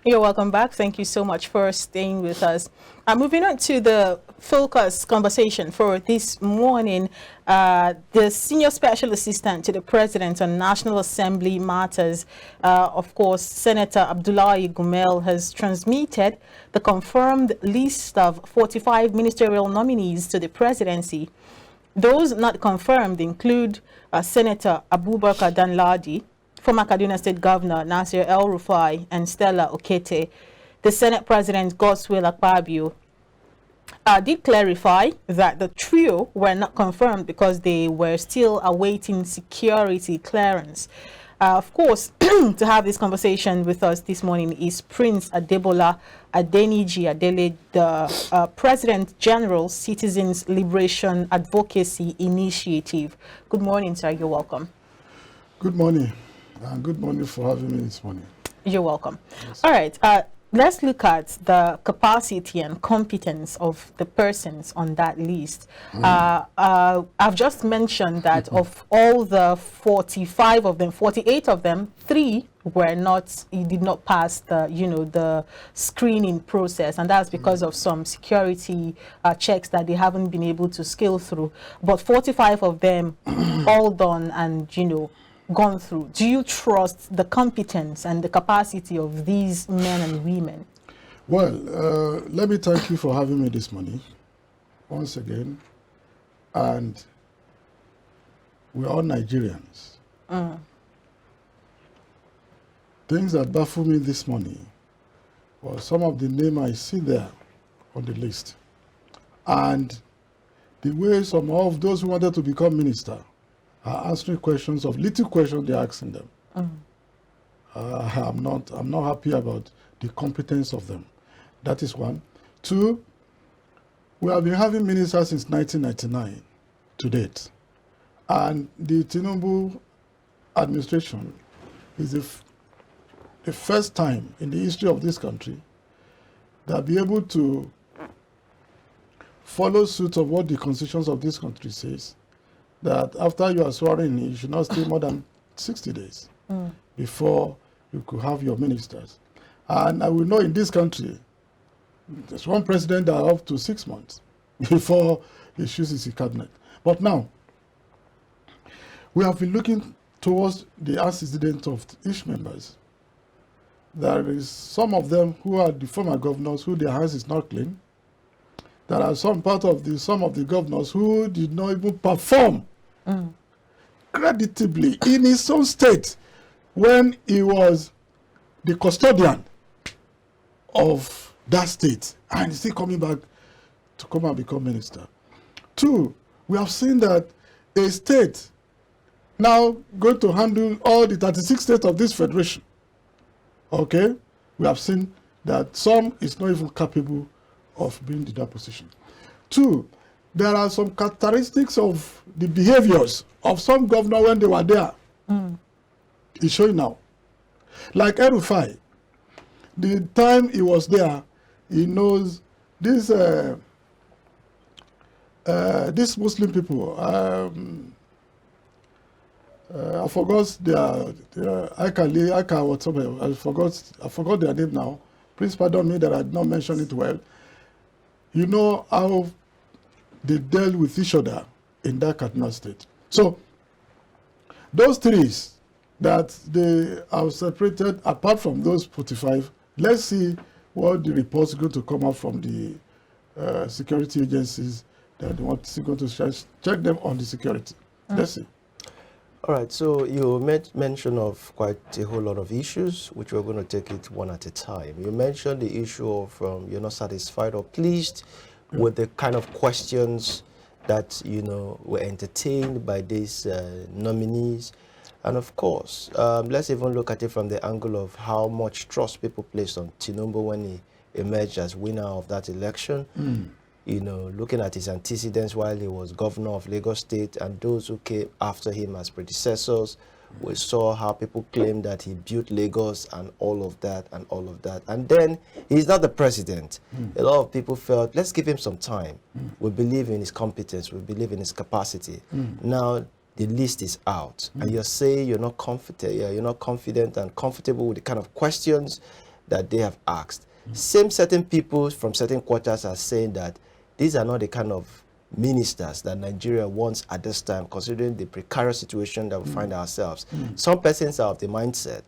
You're welcome back. Thank you so much for staying with us. Moving on to the focus conversation for this morning, the Senior Special Assistant to the President on National Assembly Matters, of course, Senator Abdullahi Gumel, has transmitted the confirmed list of 45 ministerial nominees to the presidency. Those not confirmed include Senator Abubakar Danladi, former Kaduna State Governor Nasir El-Rufai, and Stella Okete. The Senate President Godswill Akpabio did clarify that the trio were not confirmed because they were still awaiting security clearance. Of course, to have this conversation with us this morning is Prince Adebola Adeniji Adele, the President General Citizens Liberation Advocacy Initiative. Good morning, sir. You're welcome. Good morning. Good morning for having me this morning. You're welcome. Yes. All right. Let's look at the capacity and competence of the persons on that list. I've just mentioned that of all the 45 of them, 48 of them, 3 were not, did not pass the, the screening process, and that's because of some security checks that they haven't been able to scale through. But 45 of them all done and, gone through. Do you trust the competence and the capacity of these men and women? Well, let me thank you for having me this morning once again. And we're all Nigerians. Things that baffle me this morning were some of the names I see there on the list, and the way some of those who wanted to become minister are answering questions of little questions they're asking them. I'm not happy about the competence of them. That is one. 2, we have been having ministers since 1999 to date, and the Tinubu administration is the first time in the history of this country that be able to follow suit of what the constitutions of this country says, that after you are sworn in, you should not stay more than 60 days before you could have your ministers. And I will know in this country, there's one president that up to 6 months before he chooses his cabinet. But now, we have been looking towards the antecedent of each members. There is some of them who are the former governors who their hands is not clean. There are some of the governors who did not even perform creditably in his own state when he was the custodian of that state, and he's still coming back to come and become minister. 2, we have seen that a state now going to handle all the 36 states of this federation. Okay, we have seen that some is not even capable of being in that position. 2, there are some characteristics of the behaviors of some governors when they were there. It's showing now. Like El-Rufai, the time he was there, he knows these Muslim people. I forgot their Ika whatever. I forgot their name now. Please pardon me that I did not mention it well. You know how they dealt with each other in that Kaduna state. So those 3 that they are separated apart from those 45, let's see what the reports are going to come out from the security agencies that they want to go to check them on the security. Let's see. All right, so you made mention of quite a whole lot of issues, which we're going to take it one at a time. You mentioned the issue of you're not satisfied or pleased with the kind of questions that, were entertained by these nominees. And of course, let's even look at it from the angle of how much trust people placed on Tinubu when he emerged as winner of that election. Looking at his antecedents while he was governor of Lagos State and those who came after him as predecessors, we saw how people claimed that he built Lagos and all of that. And then he's not the president. A lot of people felt, let's give him some time. We believe in his competence. We believe in his capacity. Now the list is out, and you're saying you're not confident and comfortable with the kind of questions that they have asked. Same certain people from certain quarters are saying that these are not the kind of ministers that Nigeria wants at this time, considering the precarious situation that we find ourselves. Some persons are of the mindset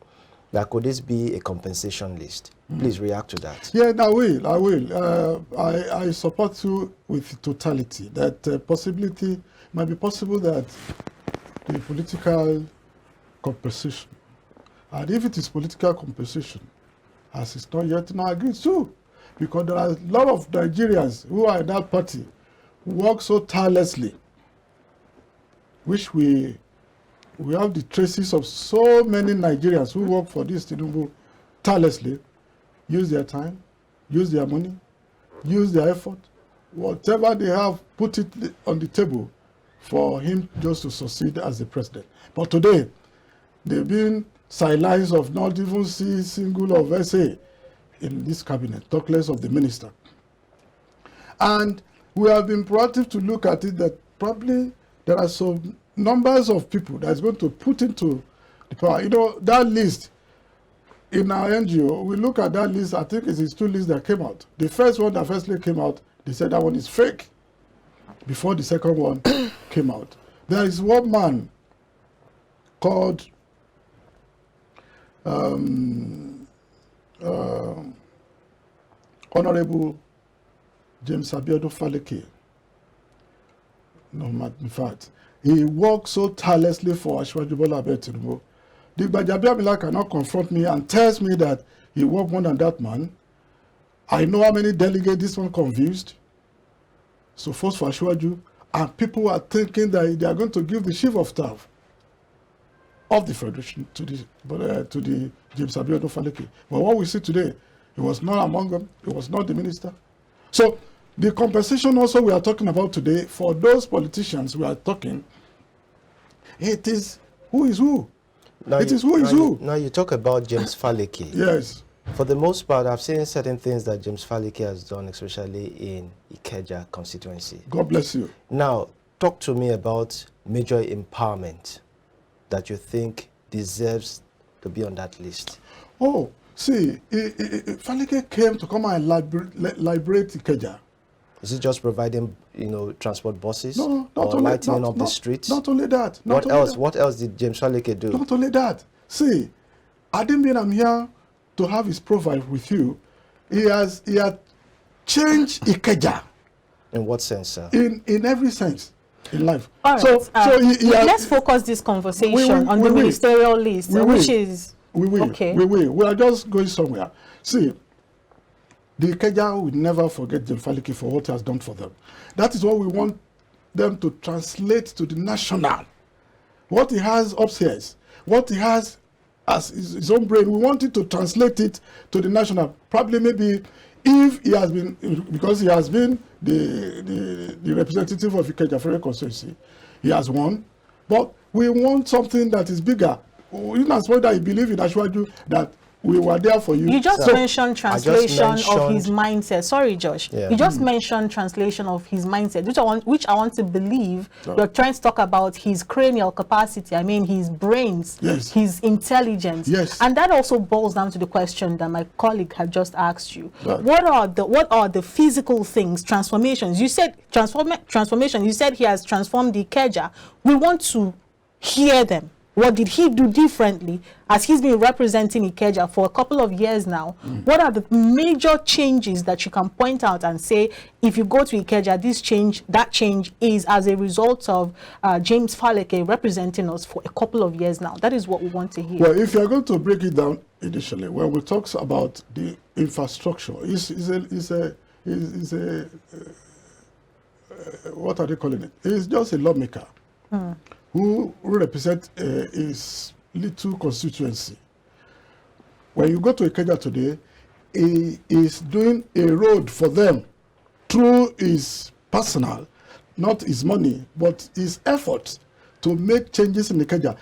that could this be a compensation list? Please react to that. Yeah, I will. I support you with totality that possibility might be possible that the political compensation, and if it is political compensation, as it's not yet now agreed to, because there are a lot of Nigerians who are in that party who work so tirelessly, which we have the traces of so many Nigerians who work for this Tinubu tirelessly, use their time, use their money, use their effort, whatever they have, put it on the table for him just to succeed as the president. But today, they've been sidelines of not even see single of essay in this cabinet, talk less of the minister. And we have been proactive to look at it that probably there are some numbers of people that's going to put into the power. You know, that list in our NGO, we look at that list, I think it is 2 lists that came out. The first one that firstly came out, they said that one is fake before the second one came out. There is one man called Honorable James Abiodun Faleke. No, in fact, he worked so tirelessly for Asiwaju Bola Tinubu. The Gbajabiamila cannot confront me and tells me that he worked more than that man. I know how many delegates this one confused. So first for Asiwaju, and people are thinking that they are going to give the chief of staff of the federation to the James Abiodun Faleke. But what we see today, he was not among them. He was not the minister. So the compensation also we are talking about today, for those politicians we are talking, it is who is who. Now it is who is who. Now you talk about James Faleke. Yes. For the most part, I've seen certain things that James Faleke has done, especially in Ikeja constituency. God bless you. Now, talk to me about major empowerment that you think deserves to be on that list. Oh, see, Faleke came to come and liberate Ikeja. Is it just providing, transport buses? No, not or only lightening up the streets? Not only that. What else? What else did James Faleke do? Not only that. See, I didn't mean I'm here to have his profile with you. He had changed Ikeja. In what sense, sir? In every sense in life. All right. Let's focus this conversation on the ministerial list, which is okay. We will. We are just going somewhere. See, the Ikeja will never forget James Faleke for what he has done for them. That is what we want them to translate to the national. What he has upstairs, what he has as his own brain, we want it to translate it to the national. Probably maybe if he has been, because he has been the representative of Ikeja Federal Constituency, he has won. But we want something that is bigger. In as much that you believe in Asiwaju, that we were there for you. You just mentioned translation of his mindset. Sorry, Josh. Yeah. You just mentioned translation of his mindset, which I want to believe you're trying to talk about his cranial capacity. I mean, his brains, yes, his intelligence. Yes. And that also boils down to the question that my colleague had just asked you. Right. What are the physical things, transformations? You said transformation. You said he has transformed the Ikeja. We want to hear them. What did he do differently as he's been representing Ikeja for a couple of years now? What are the major changes that you can point out and say, if you go to Ikeja, that change is as a result of James Faleke representing us for a couple of years now? That is what we want to hear. Well, if you're going to break it down initially, when we talk about the infrastructure, what are they calling it? He's just a lawmaker. Who represent his little constituency. When you go to Ikeja today, he is doing a road for them through his personal, not his money, but his efforts to make changes in Ikeja.